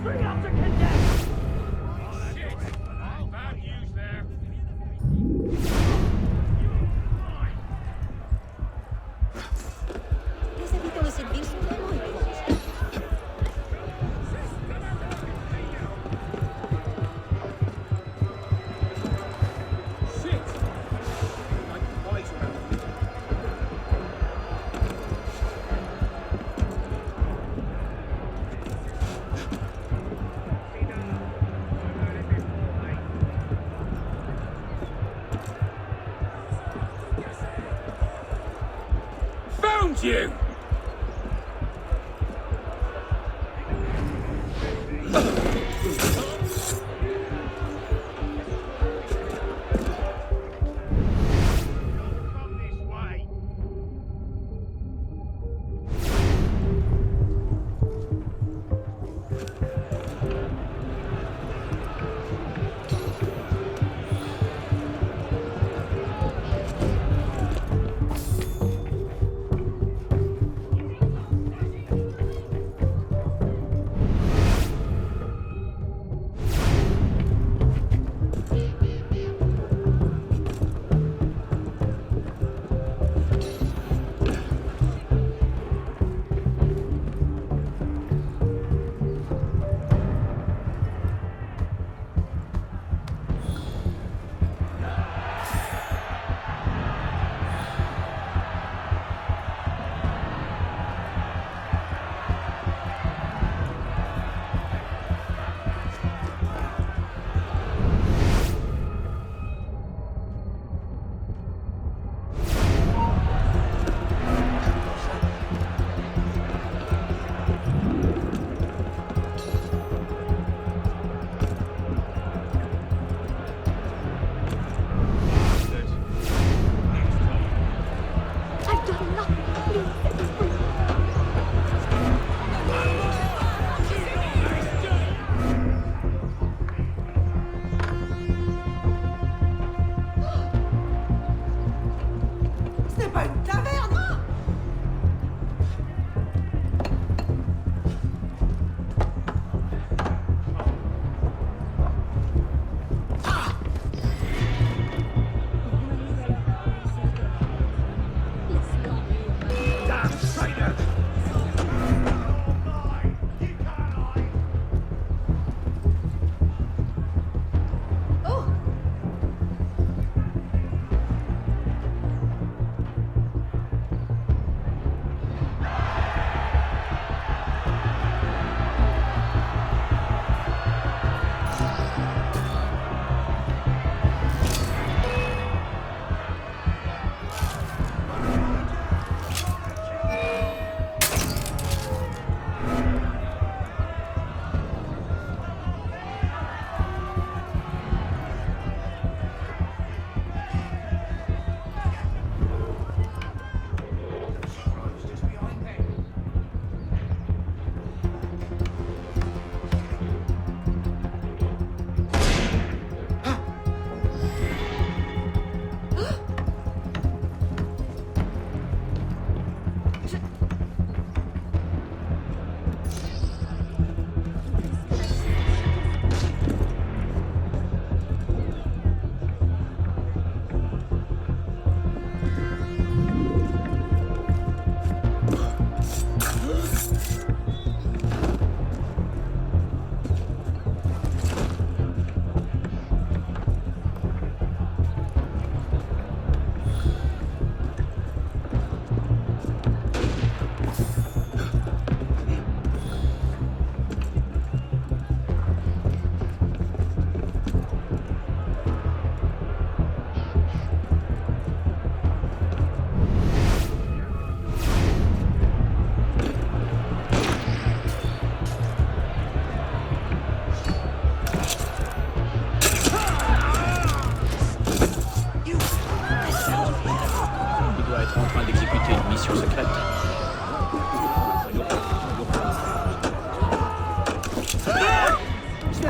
Les habitants de cette ville sont vraiment étranges. Found you!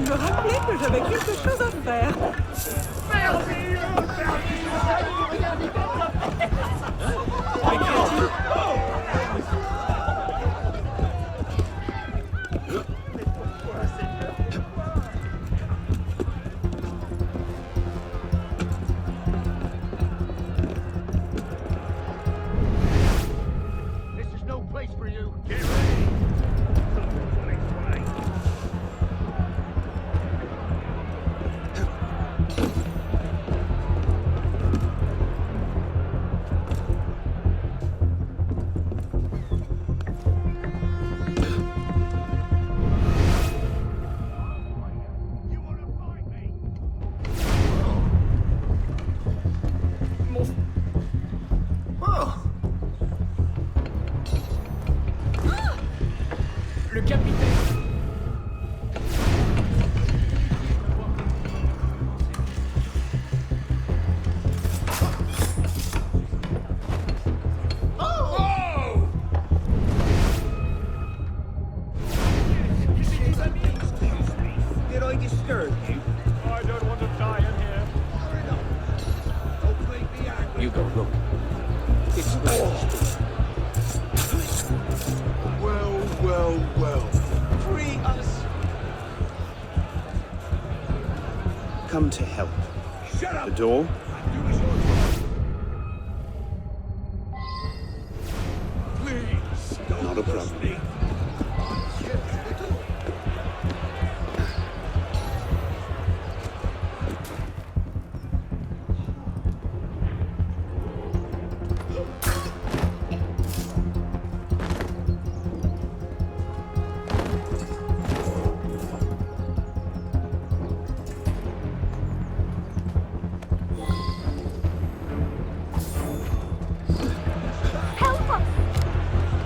me rappeler que j'avais quelque chose à faire. Le capitaine. Did I disturb you? I don't want to die in here. Don't make me angry. You go, look. It's well, well, well. Free us. Come to help. Shut up. The door? Please. Don't Not a push problem. me.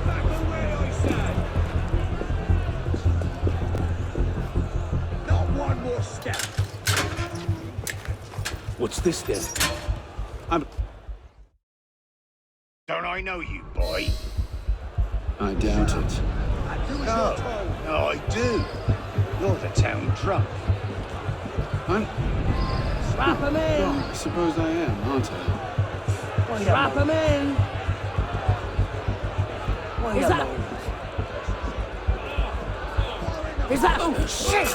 Back away, I said. Not one more step. What's this then? Don't I know you, boy? I doubt it. No, no, I do. You're the town drunk. I'm... Strap him Well, in. I suppose I am, aren't I? Strap him in. Is that? Is that? Oh shit!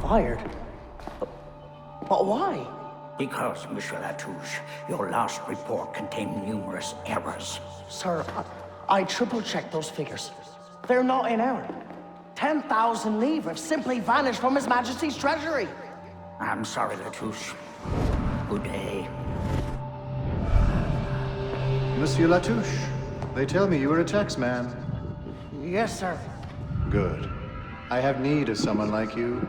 Fired. But why? Because, Monsieur Latouche, your last report contained numerous errors. Sir, I triple-checked those figures. They're not in error. 10,000 livres simply vanished from His Majesty's treasury. I'm sorry, Latouche. Good day. Monsieur Latouche, they tell me you are a taxman. Yes, sir. Good. I have need of someone like you.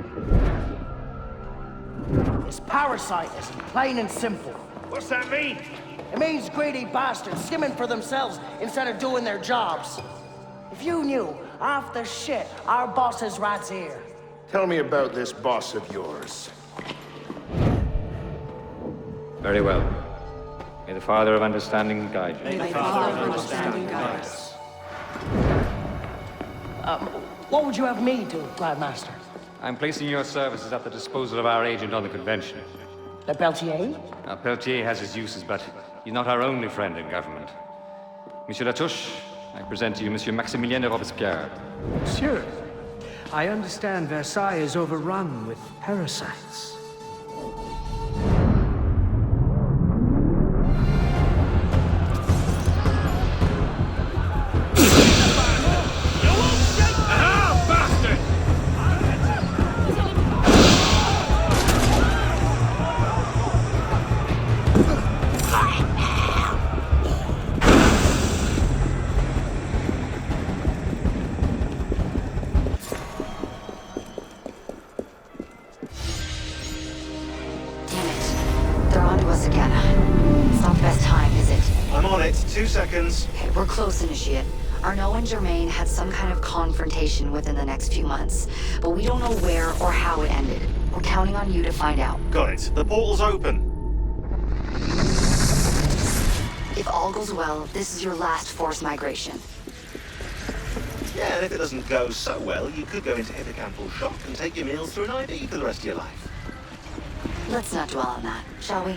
It's parasitism, plain and simple. What's that mean? It means greedy bastards skimming for themselves instead of doing their jobs. If you knew half the shit our bosses rats here. Tell me about this boss of yours. Very well. May the Father of Understanding guide you. What would you have me do, Grandmaster? I'm placing your services at the disposal of our agent on the convention. Le Peltier? Now, Peltier has his uses, but he's not our only friend in government. Monsieur Latouche, I present to you Monsieur Maximilien de Robespierre. Monsieur, I understand Versailles is overrun with parasites. I'm on it. 2 seconds. Okay, we're close, Initiate. Arnaud and Germain had some kind of confrontation within the next few months, but we don't know where or how it ended. We're counting on you to find out. Got it. The portal's open. If all goes well, this is your last forced migration. Yeah, and if it doesn't go so well, you could go into hippocampal shock and take your meals through an IV for the rest of your life. Let's not dwell on that, shall we?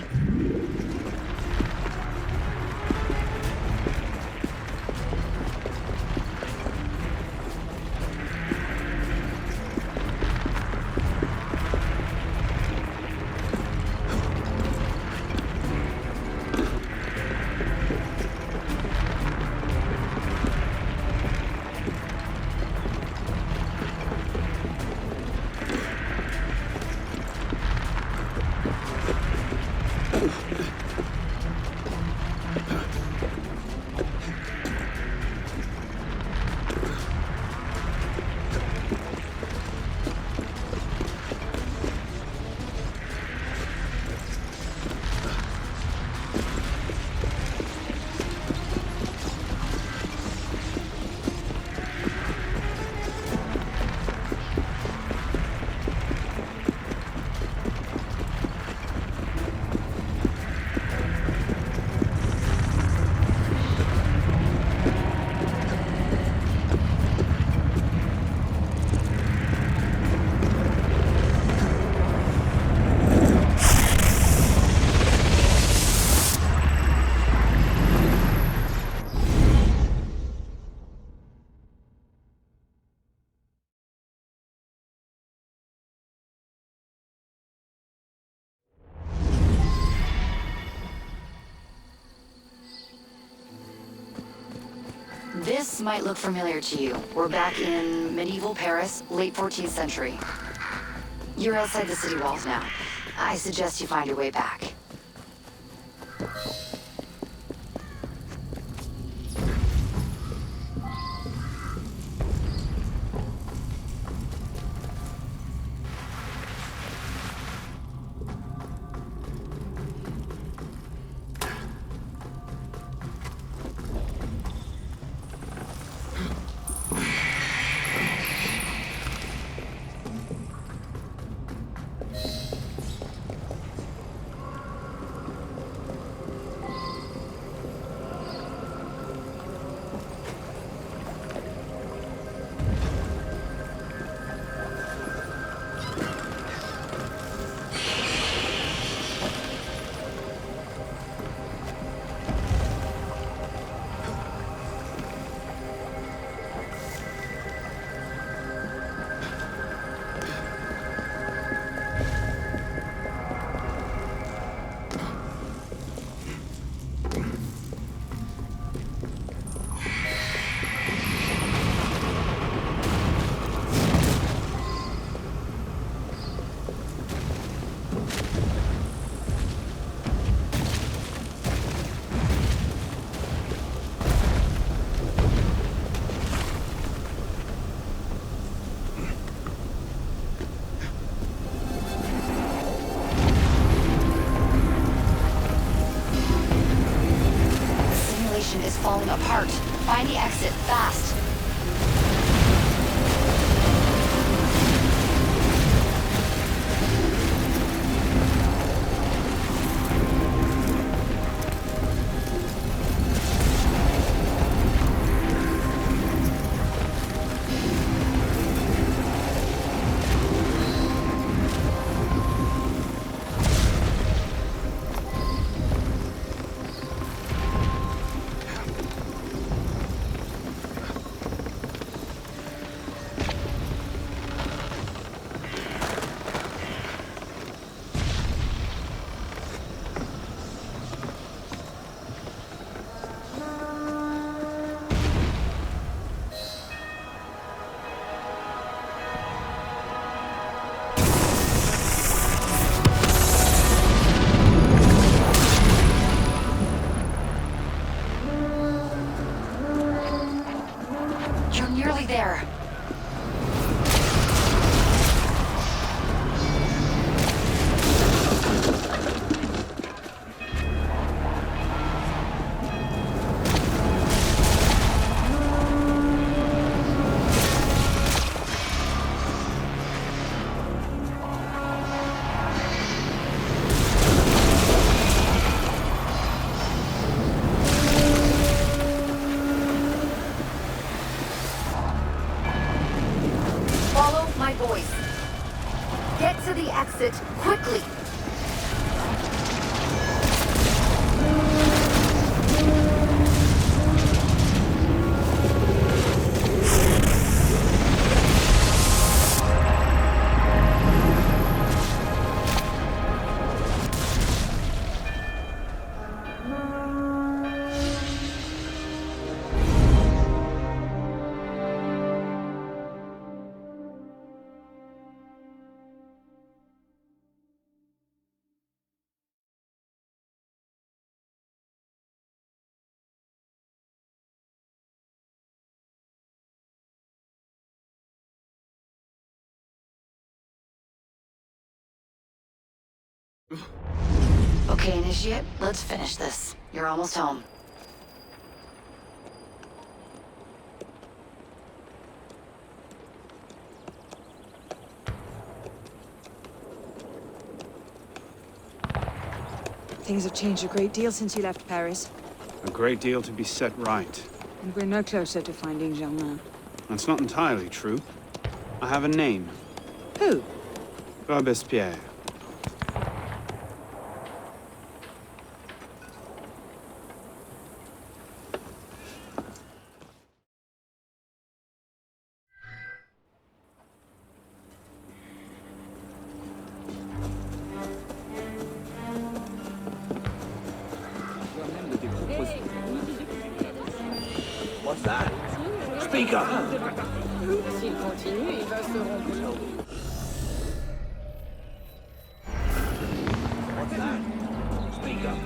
This might look familiar to you. We're back in medieval Paris, late 14th century. You're outside the city walls now. I suggest you find your way back. Is falling apart. Find the exit fast. There. Voice. Get to the exit quickly. Okay, Initiate, let's finish this. You're almost home. Things have changed a great deal since you left Paris. A great deal to be set right. And we're no closer to finding Germain. That's not entirely true. I have a name. Who? Robespierre. What's that? Speak up! S'il continue, il va se rompre. What's that? Speak up!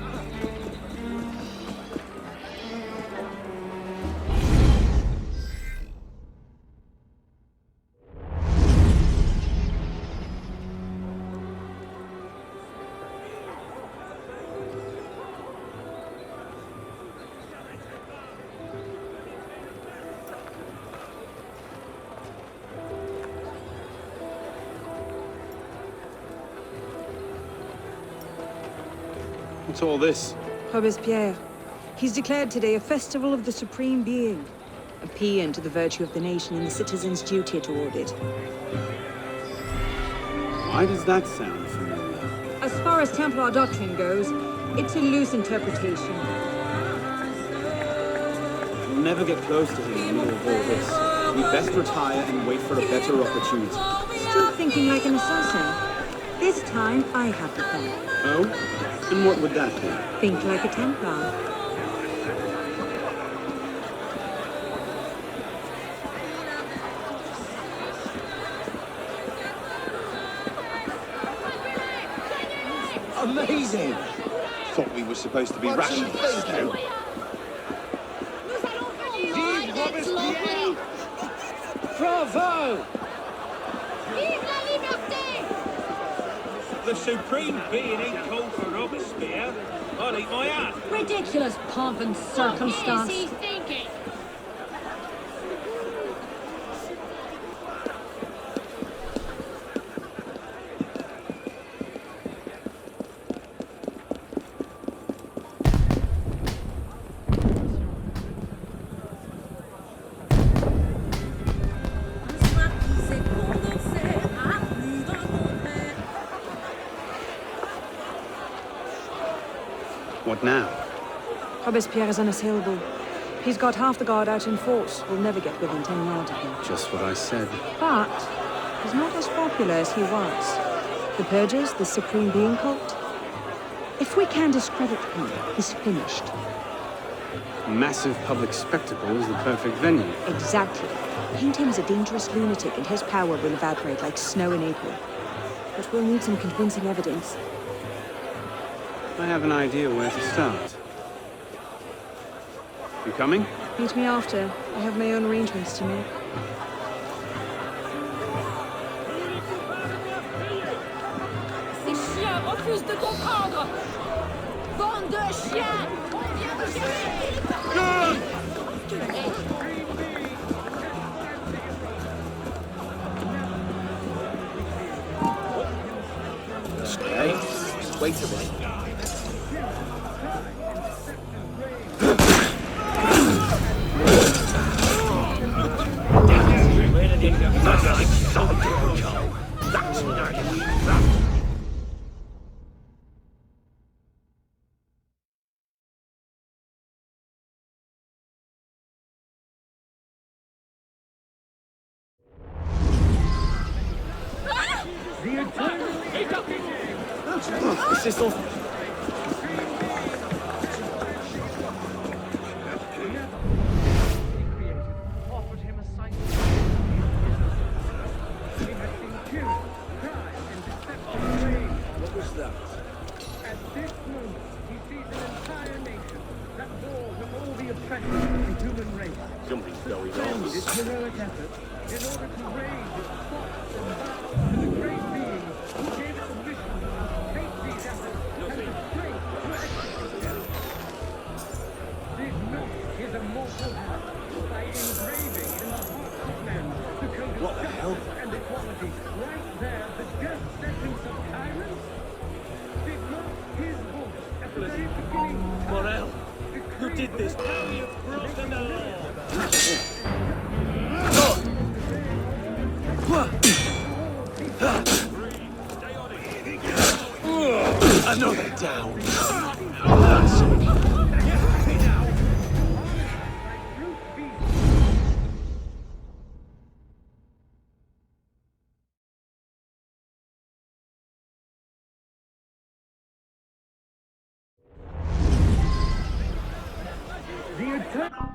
What's all this? Robespierre. He's declared today a festival of the Supreme Being. A paean to the virtue of the nation and the citizen's duty toward it. Why does that sound familiar? As far as Templar doctrine goes, it's a loose interpretation. We'll never get close to him in the middle of all this. We'd best retire and wait for a better opportunity. Still thinking like an assassin. This time, I have the plan. Oh? And what would that be? Think like a Templar. Amazing! Thought we were supposed to be rationalists. Vive Robespierre! Bravo! Vive la liberté! The Supreme Being ain't called for Robespierre. I'll eat my hat. Ridiculous pomp and circumstance. What is he thinking? What now? Robespierre is unassailable. He's got half the guard out in force. We'll never get within 10 yards of him. Just what I said. But he's not as popular as he was. The Purges, the Supreme Being cult. If we can discredit him, he's finished. Massive public spectacle is the perfect venue. Exactly. Paint him as a dangerous lunatic and his power will evaporate like snow in April. But we'll need some convincing evidence. I have an idea where to start. You coming? Meet me after. I have my own arrangements to make. Ces chiens refusent de comprendre! Bande de chiens! On vient de chercher! Hey, wait a minute. That's nice. Cecil. Something's going on. This heroic effort in order to raise its thoughts and vows to the great being who gave it the mission to take these efforts and the strength to execute them. This knot is a mortal hand by engraving in the hearts of men the code of justice and equality. Right there, the death sentence of tyrants. Did not his voice at the very beginning Morel, who did this? Now you've broken the law. Another down. the eternal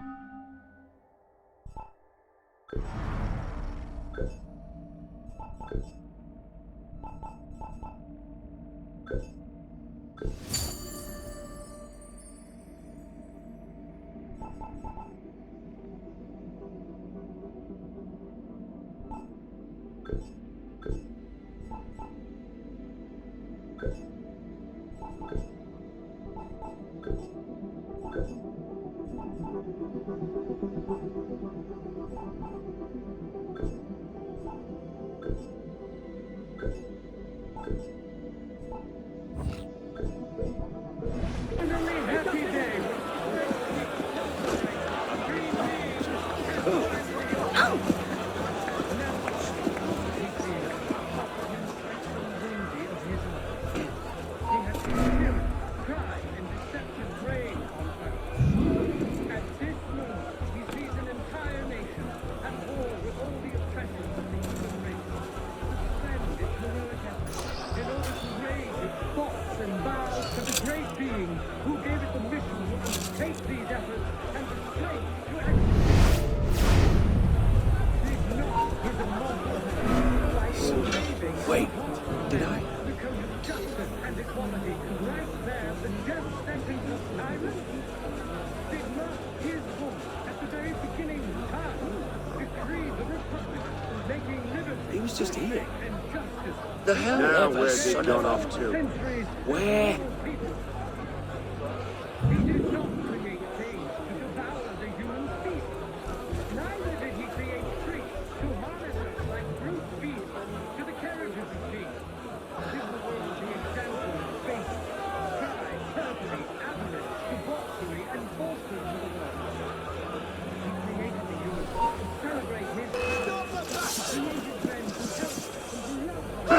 He was just here. The hell ever, where's he gone off to? Where? He did not create things to devour the human species. Neither did he create trees to harness us like brute beasts to the carriages of kings. Give the world the example of faith, pride, perfidy, avarice, debauchery, and falsehood to the world. He created the universe to celebrate his power. He created men to help and to love one another.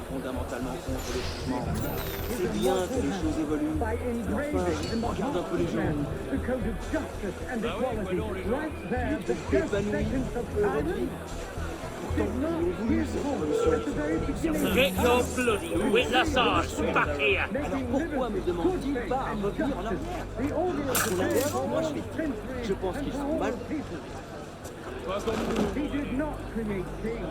Fondamentalement contre le changement. C'est bien que les choses évoluent. Enfin, regarde un peu les gens. Ils étaient épanouis, heureux de vivre. Pourtant, ils ont voulu cette révolution. Get your bloody witness ass back here! Alors pourquoi me demande-t-il pas à revenir en arrière? On allait avant, moi je vais. Je pense qu'ils sont mal pris. He did not create things.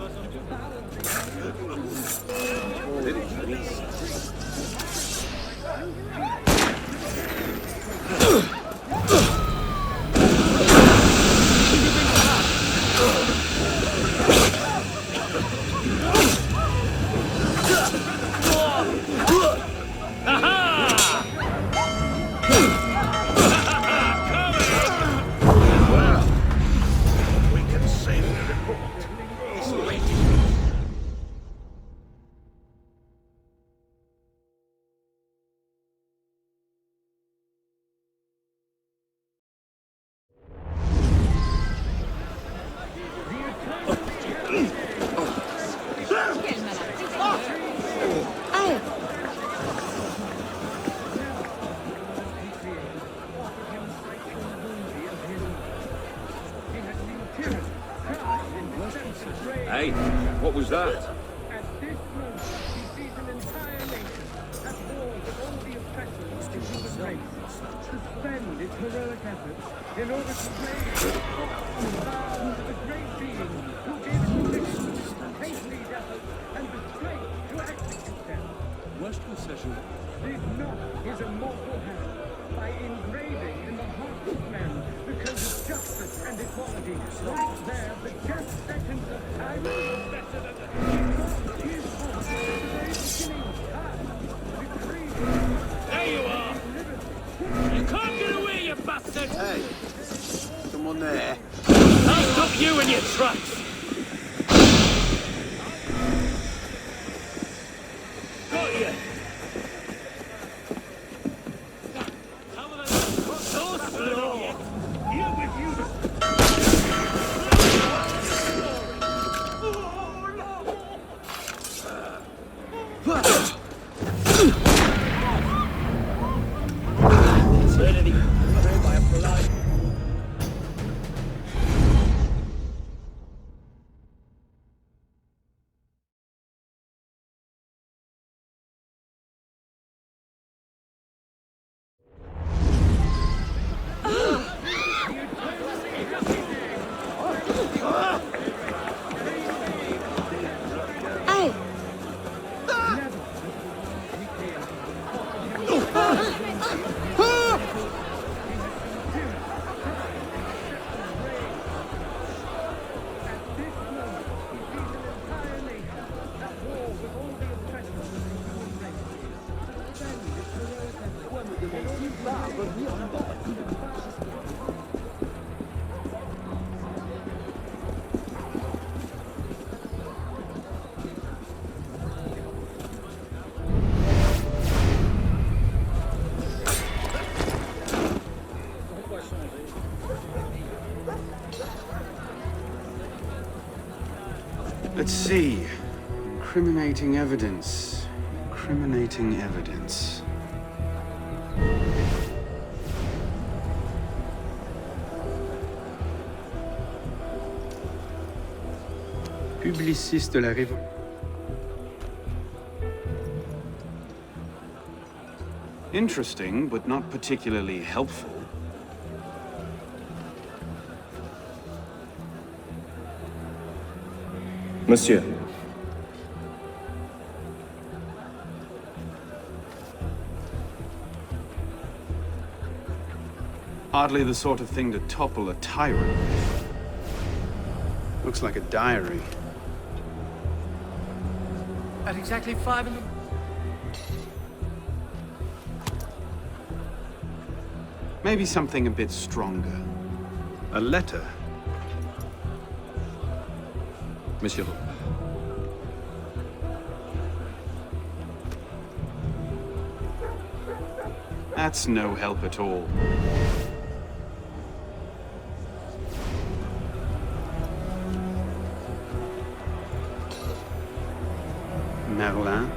Hey, what was that? At this moment, he sees an entire nation at war with all the oppressors of the human race. Suspend its heroic efforts in order to raise the bow to the great being who gave it permission to take these efforts and the strength to execute them. Worst concession. This knot is a mortal hand. By engraving in the hearts of men the code of justice and equality, right there, the just seconds of time better than the knot is on the very beginning of time. Decree. There you are! You can't get away, you bastard! Hey, someone there? I'll stop you in your tracks! Got you! So slow! You with you! Let's see. Incriminating evidence. Incriminating evidence. Publiciste de la Révolution. Interesting, but not particularly helpful. Monsieur. Hardly the sort of thing to topple a tyrant. Looks like a diary. At exactly 5 in the... Maybe something a bit stronger. A letter. Monsieur. That's no help at all. Merlin,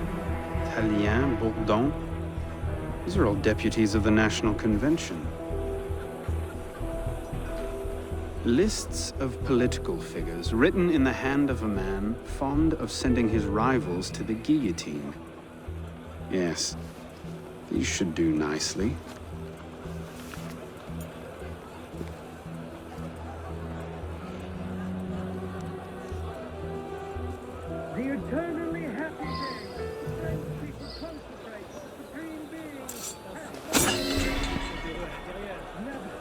Tallien, Bourdon. These are all deputies of the National Convention. Lists of political figures written in the hand of a man fond of sending his rivals to the guillotine. Yes, these should do nicely. The eternally happy day. French people consecrate the supreme being. Never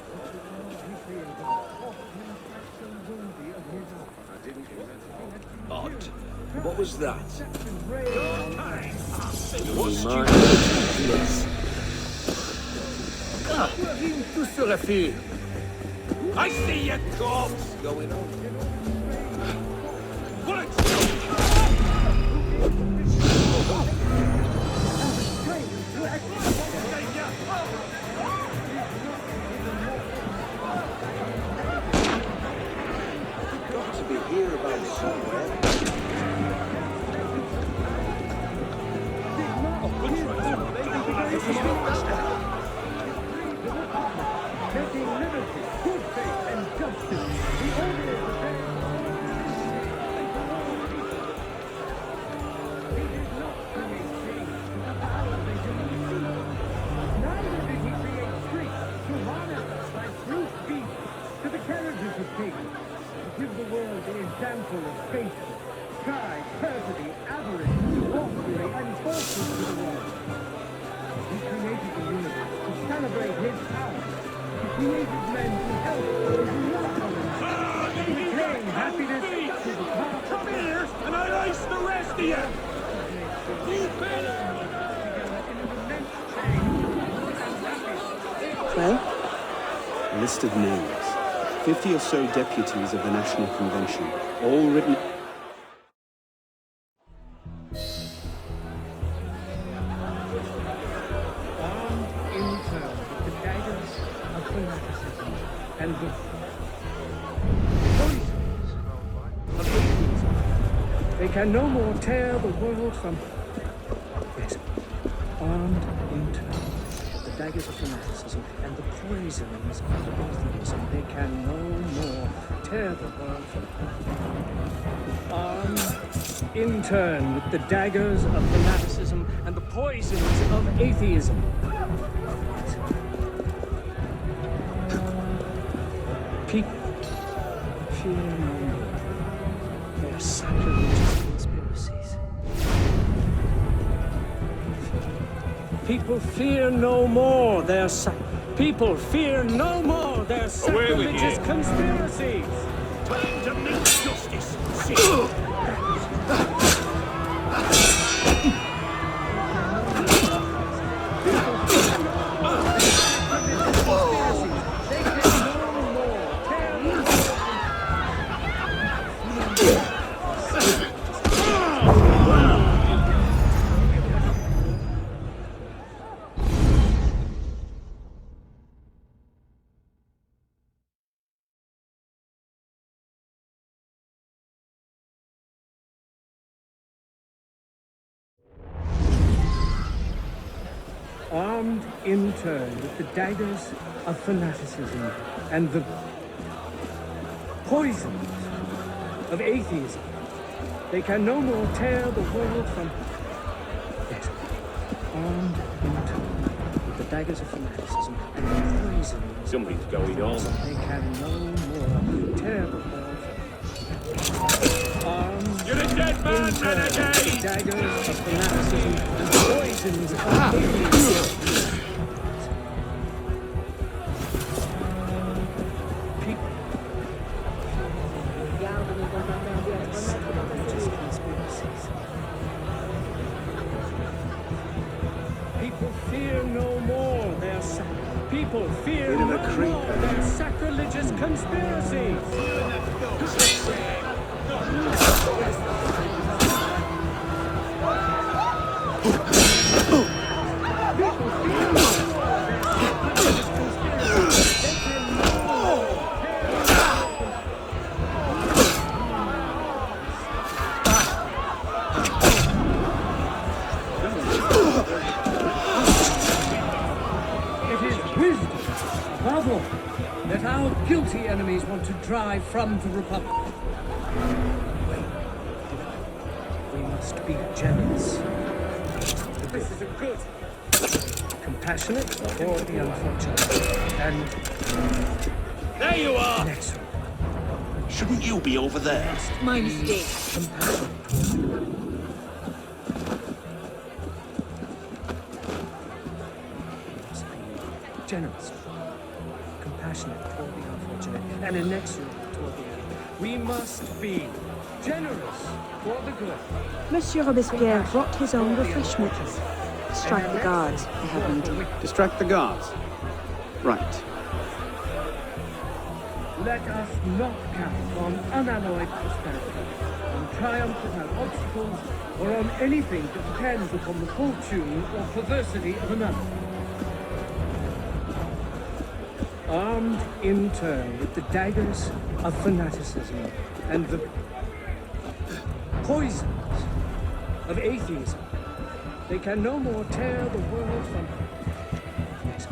Odd. What was that? Tout serait fait. I see your corpse going on. What? Got to be here about somewhere. Taking liberty, good faith, and justice. The order of the calibrate his power. He created men to help those who work on him. To bring happiness to the heart. Come here, and I'll ice the rest of you! Well? A list of names. 50 or so deputies of the National Convention, all written... Armed in turn with the daggers of fanaticism and the poisons of atheism. They can no more tear the world from... Yes. Armed in turn with the daggers of fanaticism and the poisons of atheism. They can no more tear the world from... Armed in turn with the daggers of fanaticism and the poisons of atheism. People fear no more their sacrilegious conspiracies. People fear no more their People fear no more their sacrilegious conspiracies. Time to meet justice! Armed in turn with the daggers of fanaticism and the poisons of atheism. They can no more tear the world from... Yes. Armed in turn with the daggers of fanaticism and the poisons... Something's going on. They can no more tear the world from... Armed... You're a dead man, renegade! The daggers of fanaticism and the poisons of atheism. People fear no more their People fear no more their sacrilegious conspiracies. That our guilty enemies want to drive from the Republic. We must be generous. This is a good. Compassionate for the unfortunate. And... There you are! Next. Shouldn't you be over there? My mistake. Compassionate. Generous. Compassionate toward the unfortunate, and inexorable toward the enemy. We must be generous for the good. Monsieur Robespierre brought his own refreshments. Strike the guards, I have need. Distract the guards. Right. Let us not count on unalloyed prosperity, on triumph without obstacles, or on anything that depends upon the fortune or perversity of another. Armed in turn with the daggers of fanaticism and the poisons of atheism, they can no more tear the world from... Yes.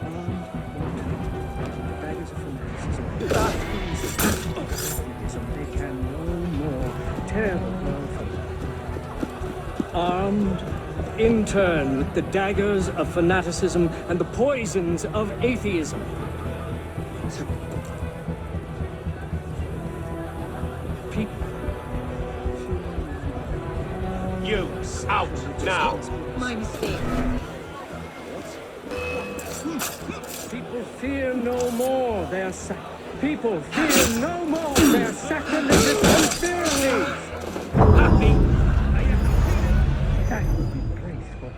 Armed in turn with the daggers of fanaticism and the poisons of atheism, they can no more tear the world from... Armed in turn with the daggers of fanaticism and the poisons of atheism. People. You, out, now! My mistake. fear no more their people fear no more their sacrilegious conspiracies. Happy. That would be graceful.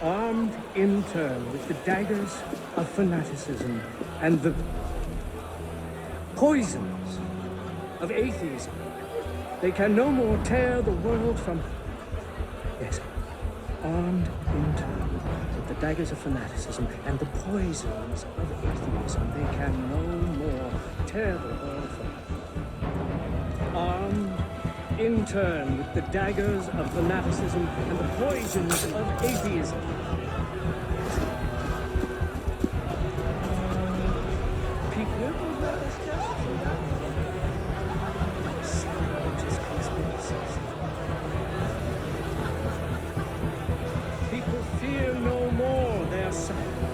Armed in turn with the daggers of fanaticism and the poisons of atheism, they can no more tear the world from... Yes, armed in turn with the daggers of fanaticism and the poisons of atheism, they can no more tear the world from... Armed in turn with the daggers of fanaticism and the poisons of atheism.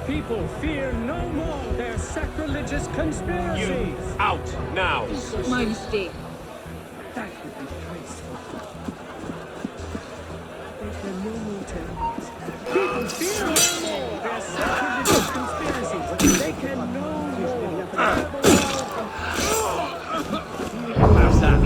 People fear no more their sacrilegious conspiracies. You out now. My mistake. That would be graceful. They can no more tell us. People fear no more their sacrilegious conspiracies. They can no more tear the world from... How's that?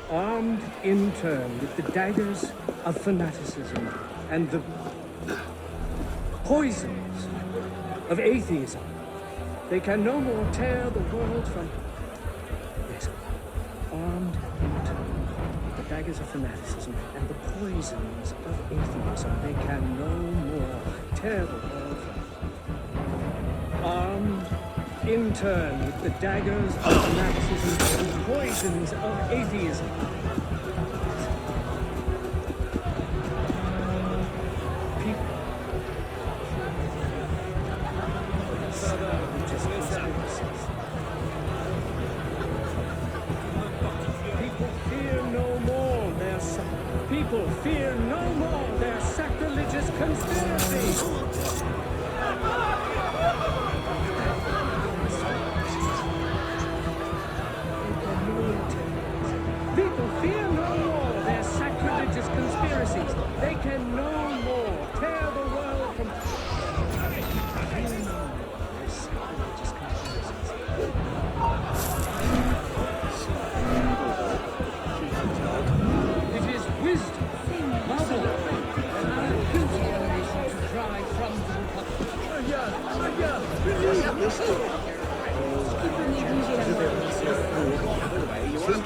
Armed in turn with the daggers of fanaticism and the poisons of atheism, they can no more tear the world from... Yes, armed in turn with the daggers of fanaticism and the poisons of atheism, they can no more tear the world from... Armed in turn with the daggers of fanaticism and poisons of atheism. People fear no more their sacrilegious conspiracies. People fear no more their sacrilegious conspiracies. They can no more tear the world from... It is wisdom, marvel, and our duty as a nation to drive from the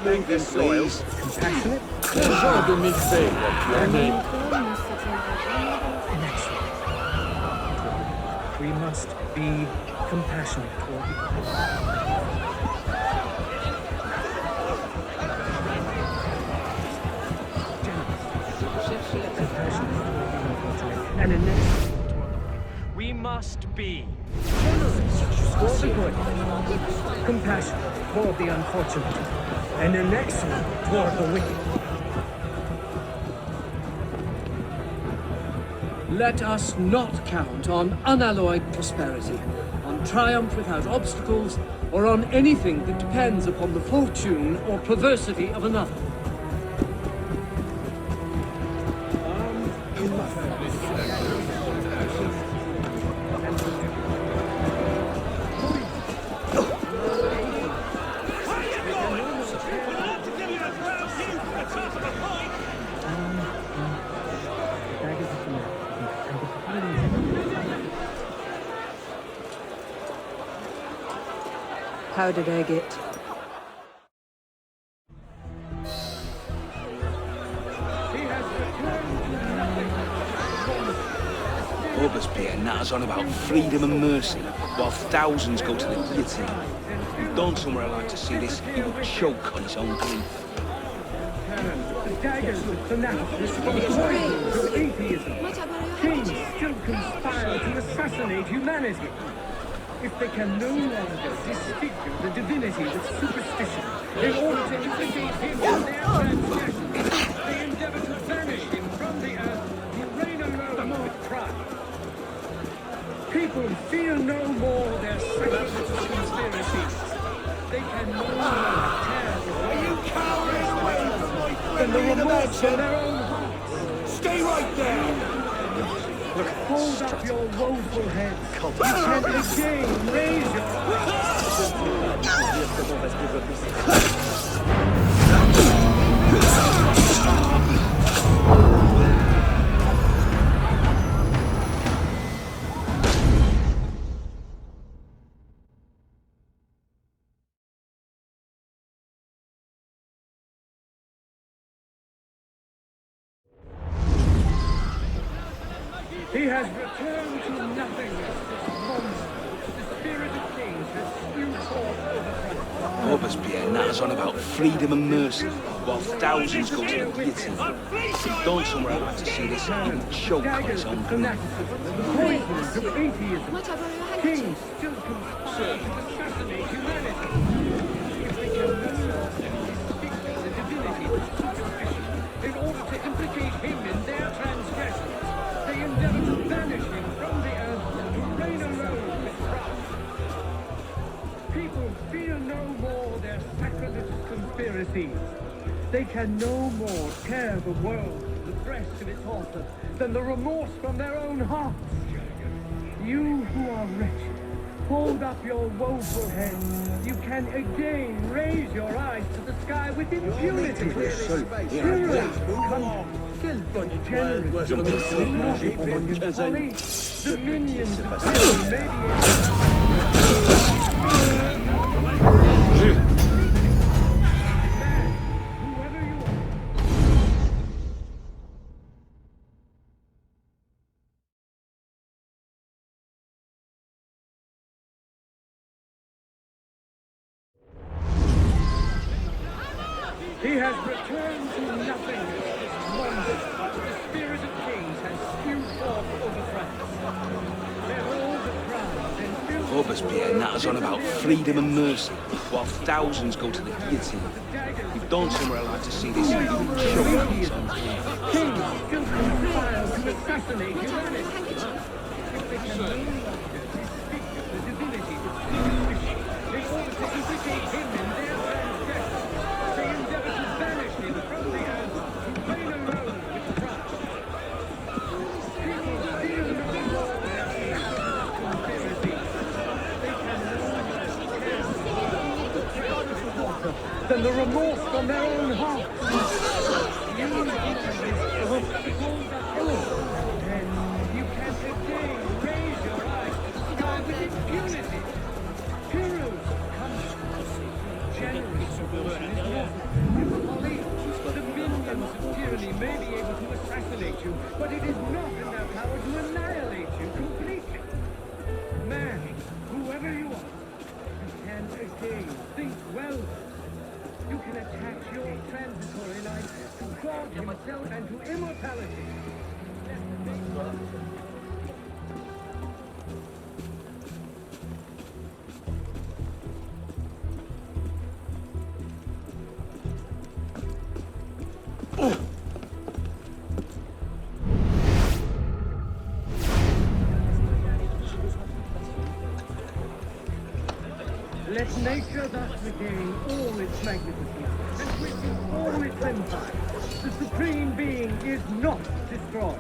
Make this soil compassionate. We must be compassionate toward people. And in next, we must be toward the good, compassionate toward the unfortunate, and an excellent toward the wicked. Let us not count on unalloyed prosperity, on triumph without obstacles, or on anything that depends upon the fortune or perversity of another. How did I get? Robespierre natters on about freedom and mercy, while thousands go to the guillotine. If Don somewhere like to see this, he would choke on his own grief. The daggers of fanaticism, the poisons of atheism. Kings still conspire to assault assassinate humanity. If they can no longer disfigure the divinity with superstition in order to implicate him in their transgressions, they endeavor to banish him from the earth to reign alone with pride. People feel no more their sacrilegious conspiracies. They can no longer tear the world than the remorse from their own hearts. Stay right there! Look, hold up your woeful heads. You can again raise your He has returned to nothingness, this monster. The spirit of kings has spewed forth over France. Robespierre natters on about freedom and mercy, while thousands go to the guillotine. If he'd gone somewhere I'd like to see this, he would choke on his own blood. The poisons of atheism. Kings still conspire to assassinate humanity. If they can no longer disfigure the divinity with superstition in order to implicate him in their transgressions, they endeavor to banish him from the earth to reign alone with pride. People feel no more their sacrilegious conspiracies. They can no more tear the world from the breast of its author than the remorse from their own hearts. You who are wretched, hold up your woeful heads. You can again raise your eyes to the sky with impunity. Heroes come. Generous the minions of tyranny may He has returned to nothingness, this monster. The spirit of kings has spewed forth over France. They're all the crowds and filled. Robespierre natters on about freedom and mercy, while thousands go to the guillotine. If he'd gone somewhere I'd like to see this, he would choke on his own blood. Kings still conspire to assassinate humanity. If they can no longer disfigure the divinity with superstition in order to implicate him in their transgressions, they endeavor to banish him from the earth to reign alone with pride. People feel no more their sacrilegious conspiracies. They can no longer tear the water than the remorse from their own hearts. You can again raise your eyes to the sky with impunity. Heroes come. Generous of the word is folly. The minions of tyranny may be able to assassinate you, but it is not in their power to annihilate you completely. Man, whoever you are, you can again think well. You can attach your transitory life to God himself and to immortality. Let nature thus regain all its magnificence and with all its empire. The Supreme Being is not destroyed.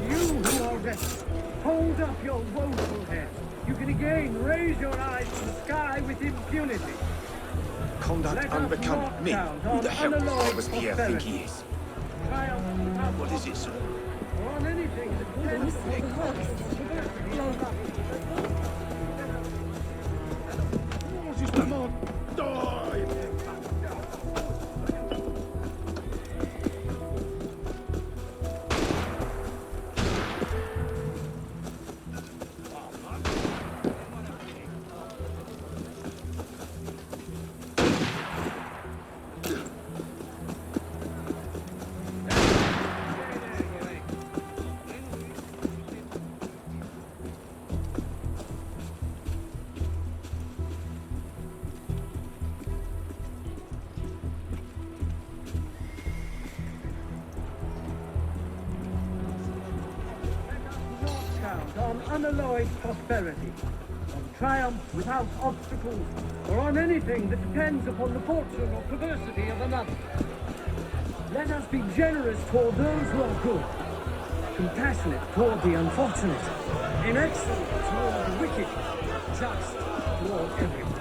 You who are wretched, hold up your woeful head. You can again raise your eyes to the sky with impunity. Conduct unbecoming me. Who the hell does Robespierre think he is? What is it, sir? On anything that tends Justement, die! on unalloyed prosperity, on triumph without obstacles, or on anything that depends upon the fortune or perversity of another. Let us be generous toward those who are good, compassionate toward the unfortunate, inexcellent toward the wicked, just toward everyone.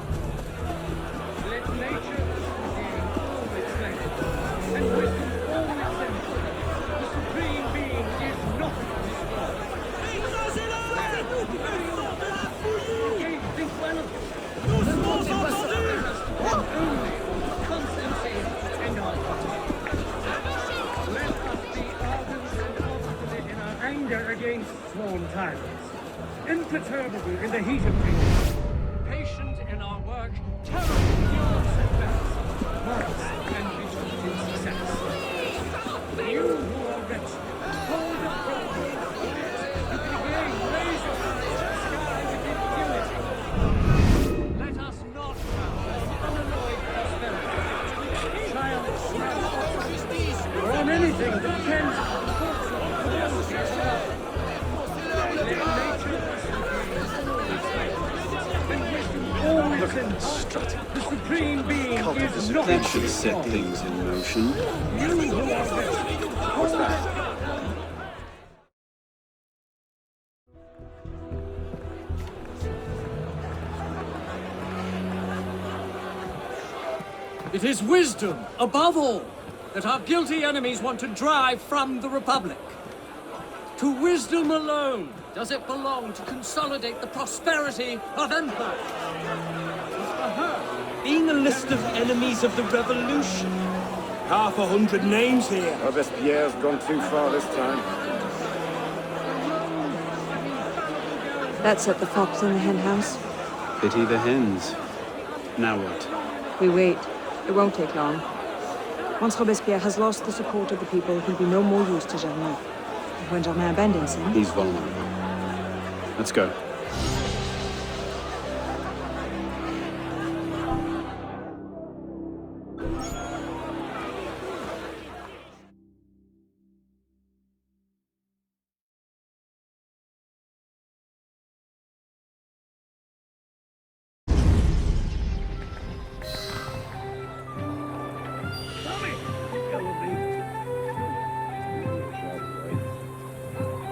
Let nature regain all its strength, and wisdom all its energy. The Supreme Being is not destroyed. Okay, think well of it. The Lord is us only constancy and honesty. Let us be ardent and obstinate in our anger against sworn tyrants, imperturbable in the heat of victory, patient in our work, terrible beyond setbacks, modest and vigilant in success. You who are wretched, hold up your heads, and again raise your eyes to the sky with impunity. Let us not bow on unalloyed prosperity, triumphs without obstacles, or on anything that depends on the fortune or perversity of another. Let nature Look at them strutting. the Supreme Being is not That should set things in motion. you who are wretched. Hold up. It is wisdom, above all, that our guilty enemies want to drive from the Republic. To wisdom alone does it belong to consolidate the prosperity of empire. As for her, Being a list of enemies of the revolution. 100 names here. Robespierre's gone too far this time. That set the fox in the hen house. Pity the hens. Now what? We wait. It won't take long. Once Robespierre has lost the support of the people, he'll be no more use to Germain. And when Germain abandons him... He's vulnerable. Let's go.